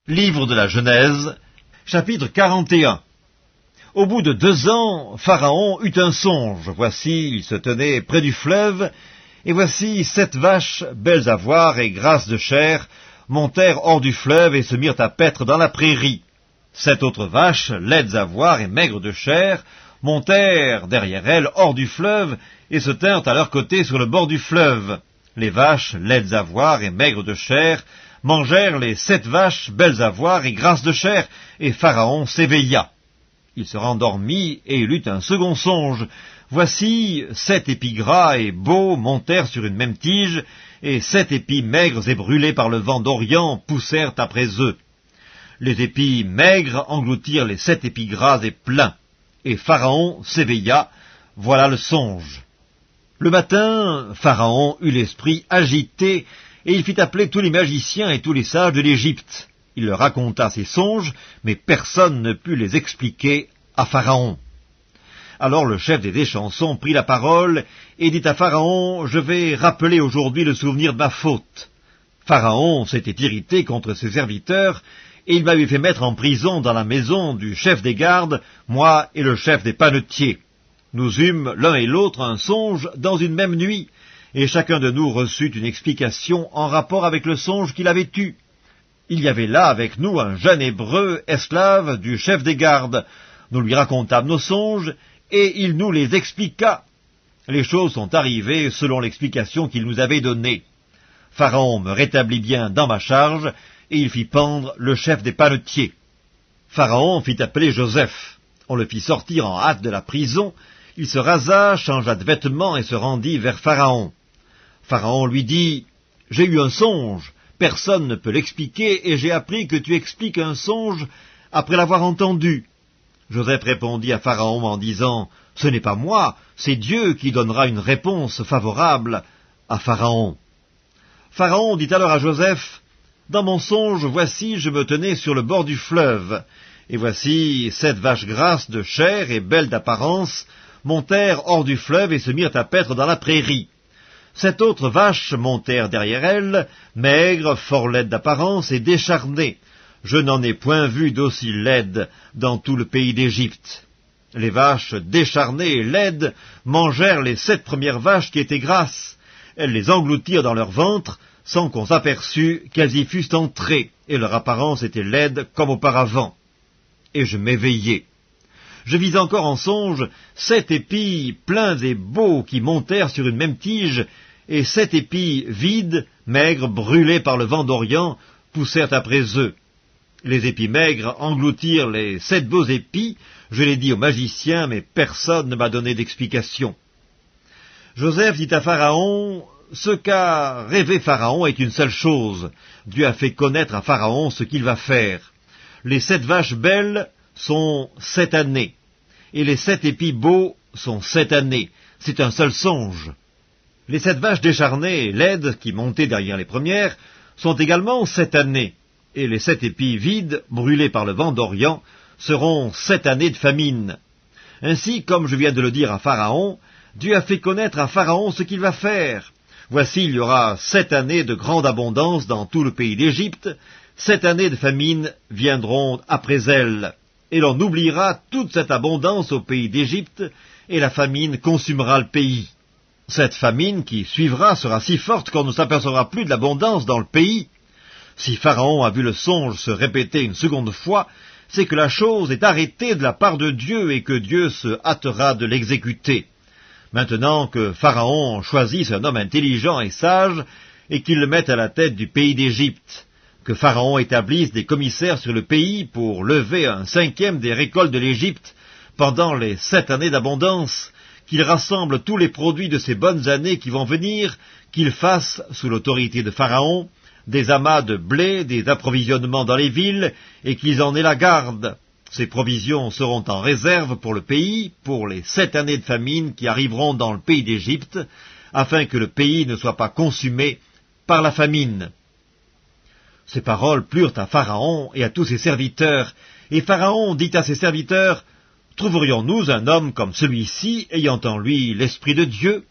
Livre de la Genèse, chapitre 41. Au bout de 2 ans, Pharaon eut un songe. Voici, il se tenait près du fleuve, et voici 7 vaches, belles à voir et grasses de chair, montèrent hors du fleuve et se mirent à paître dans la prairie. 7 autres vaches, laides à voir et maigres de chair, montèrent derrière elles hors du fleuve et se tinrent à leur côté sur le bord du fleuve. Les vaches, laides à voir et maigres de chair, mangèrent les 7 vaches, belles à voir et grasses de chair, et Pharaon s'éveilla. Il se rendormit, et il eut un second songe. Voici 7 épis gras et beaux montèrent sur une même tige, et 7 épis maigres et brûlés par le vent d'Orient poussèrent après eux. Les épis maigres engloutirent les 7 épis gras et pleins, et Pharaon s'éveilla. Voilà le songe. Le matin, Pharaon eut l'esprit agité, et il fit appeler tous les magiciens et tous les sages de l'Égypte. Il leur raconta ses songes, mais personne ne put les expliquer à Pharaon. Alors le chef des échansons prit la parole et dit à Pharaon, « Je vais rappeler aujourd'hui le souvenir de ma faute. » Pharaon s'était irrité contre ses serviteurs, et il m'avait fait mettre en prison dans la maison du chef des gardes, moi et le chef des panetiers. Nous eûmes l'un et l'autre un songe dans une même nuit, et chacun de nous reçut une explication en rapport avec le songe qu'il avait eu. Il y avait là avec nous un jeune Hébreu, esclave du chef des gardes. Nous lui racontâmes nos songes, et il nous les expliqua. Les choses sont arrivées selon l'explication qu'il nous avait donnée. Pharaon me rétablit bien dans ma charge, et il fit pendre le chef des panetiers. Pharaon fit appeler Joseph. On le fit sortir en hâte de la prison. Il se rasa, changea de vêtements et se rendit vers Pharaon. Pharaon lui dit, « J'ai eu un songe. Personne ne peut l'expliquer, et j'ai appris que tu expliques un songe après l'avoir entendu. » Joseph répondit à Pharaon en disant, « Ce n'est pas moi, c'est Dieu qui donnera une réponse favorable à Pharaon. » Pharaon dit alors à Joseph, « Dans mon songe, voici, je me tenais sur le bord du fleuve, et voici 7 vaches grasses de chair et belles d'apparence montèrent hors du fleuve et se mirent à paître dans la prairie. 7 autres vaches montèrent derrière elles, maigres, fort laides d'apparence et décharnées. Je n'en ai point vu d'aussi laides dans tout le pays d'Égypte. Les vaches décharnées et laides mangèrent les 7 premières vaches qui étaient grasses. Elles les engloutirent dans leur ventre, sans qu'on s'aperçût qu'elles y fussent entrées, et leur apparence était laide comme auparavant. Et je m'éveillai. Je vis encore en songe 7 épis pleins et beaux qui montèrent sur une même tige, et 7 épis vides, maigres, brûlés par le vent d'Orient, poussèrent après eux. Les épis maigres engloutirent les 7 beaux épis, je l'ai dit aux magiciens, mais personne ne m'a donné d'explication. Joseph dit à Pharaon, « Ce qu'a rêvé Pharaon est une seule chose. Dieu a fait connaître à Pharaon ce qu'il va faire. Les 7 vaches belles sont 7 années, et les 7 épis beaux sont 7 années. C'est un seul songe. Les 7 vaches décharnées et laides, qui montaient derrière les premières, sont également 7 années, et les 7 épis vides, brûlés par le vent d'Orient, seront 7 années de famine. Ainsi, comme je viens de le dire à Pharaon, Dieu a fait connaître à Pharaon ce qu'il va faire. Voici, il y aura 7 années de grande abondance dans tout le pays d'Égypte, 7 années de famine viendront après elles, et l'on oubliera toute cette abondance au pays d'Égypte, et la famine consumera le pays. Cette famine qui suivra sera si forte qu'on ne s'apercevra plus de l'abondance dans le pays. Si Pharaon a vu le songe se répéter une seconde fois, c'est que la chose est arrêtée de la part de Dieu et que Dieu se hâtera de l'exécuter. Maintenant que Pharaon choisisse un homme intelligent et sage, et qu'il le mette à la tête du pays d'Égypte, que Pharaon établisse des commissaires sur le pays pour lever un 5e des récoltes de l'Égypte pendant les 7 années d'abondance, qu'il rassemble tous les produits de ces bonnes années qui vont venir, qu'il fasse, sous l'autorité de Pharaon, des amas de blé, des approvisionnements dans les villes, et qu'ils en aient la garde. Ces provisions seront en réserve pour le pays, pour les 7 années de famine qui arriveront dans le pays d'Égypte, afin que le pays ne soit pas consumé par la famine. » Ces paroles plurent à Pharaon et à tous ses serviteurs, et Pharaon dit à ses serviteurs, « Trouverions-nous un homme comme celui-ci, ayant en lui l'Esprit de Dieu ?»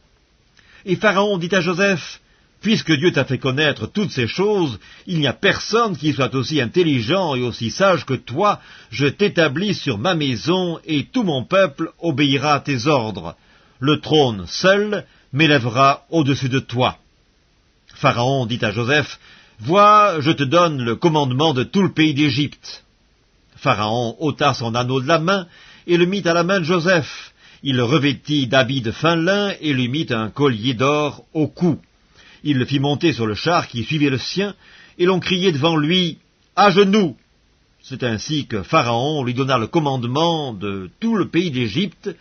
Et Pharaon dit à Joseph, « Puisque Dieu t'a fait connaître toutes ces choses, il n'y a personne qui soit aussi intelligent et aussi sage que toi. Je t'établis sur ma maison, et tout mon peuple obéira à tes ordres. Le trône seul m'élèvera au-dessus de toi. » Pharaon dit à Joseph, « Vois, je te donne le commandement de tout le pays d'Égypte. » Pharaon ôta son anneau de la main et le mit à la main de Joseph. Il le revêtit d'habits de fin lin et lui mit un collier d'or au cou. Il le fit monter sur le char qui suivait le sien, et l'on criait devant lui, « À genoux !» C'est ainsi que Pharaon lui donna le commandement de tout le pays d'Égypte.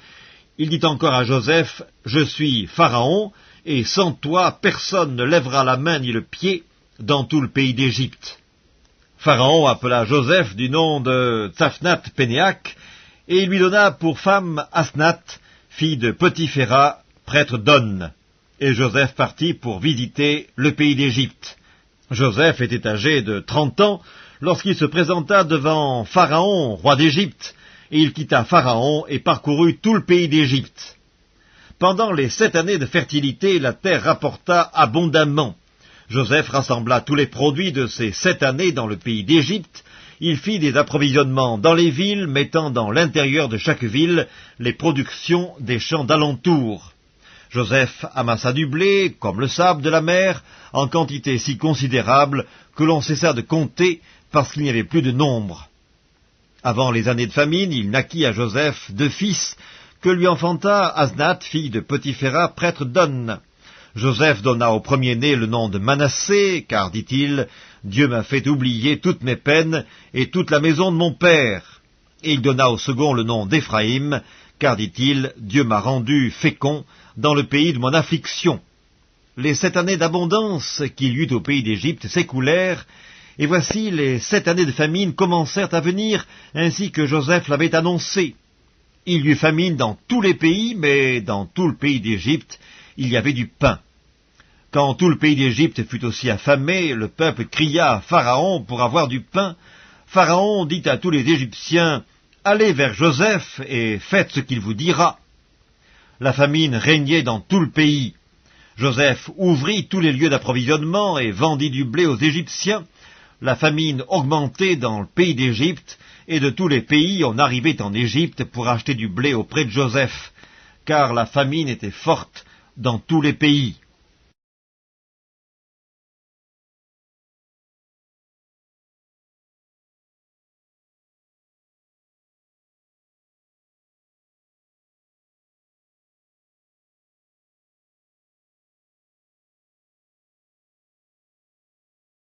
Il dit encore à Joseph, « Je suis Pharaon, et sans toi personne ne lèvera la main ni le pied dans tout le pays d'Égypte. » Pharaon appela Joseph du nom de Tsaphnath-Pénéach, et il lui donna pour femme Asnath, fille de Potiphéra, prêtre d'On. Et Joseph partit pour visiter le pays d'Égypte. Joseph était âgé de 30 ans lorsqu'il se présenta devant Pharaon, roi d'Égypte, et il quitta Pharaon et parcourut tout le pays d'Égypte. Pendant les 7 années de fertilité, la terre rapporta abondamment. Joseph rassembla tous les produits de ces 7 années dans le pays d'Égypte. Il fit des approvisionnements dans les villes, mettant dans l'intérieur de chaque ville les productions des champs d'alentour. Joseph amassa du blé, comme le sable de la mer, en quantité si considérable que l'on cessa de compter parce qu'il n'y avait plus de nombre. Avant les années de famine, il naquit à Joseph 2 fils, que lui enfanta Asnath, fille de Potiphéra, prêtre d'On. Joseph donna au premier-né le nom de Manassé, car, dit-il, « Dieu m'a fait oublier toutes mes peines et toute la maison de mon père. » Et il donna au second le nom d'Éphraïm, car, dit-il, « Dieu m'a rendu fécond dans le pays de mon affliction. » Les 7 années d'abondance qu'il y eut au pays d'Égypte s'écoulèrent, et voici les 7 années de famine commencèrent à venir, ainsi que Joseph l'avait annoncé. Il y eut famine dans tous les pays, mais dans tout le pays d'Égypte, il y avait du pain. Quand tout le pays d'Égypte fut aussi affamé, le peuple cria à Pharaon pour avoir du pain. Pharaon dit à tous les Égyptiens, « Allez vers Joseph et faites ce qu'il vous dira. » La famine régnait dans tout le pays. Joseph ouvrit tous les lieux d'approvisionnement et vendit du blé aux Égyptiens. La famine augmentait dans le pays d'Égypte, et de tous les pays on arrivait en Égypte pour acheter du blé auprès de Joseph, car la famine était forte dans tous les pays.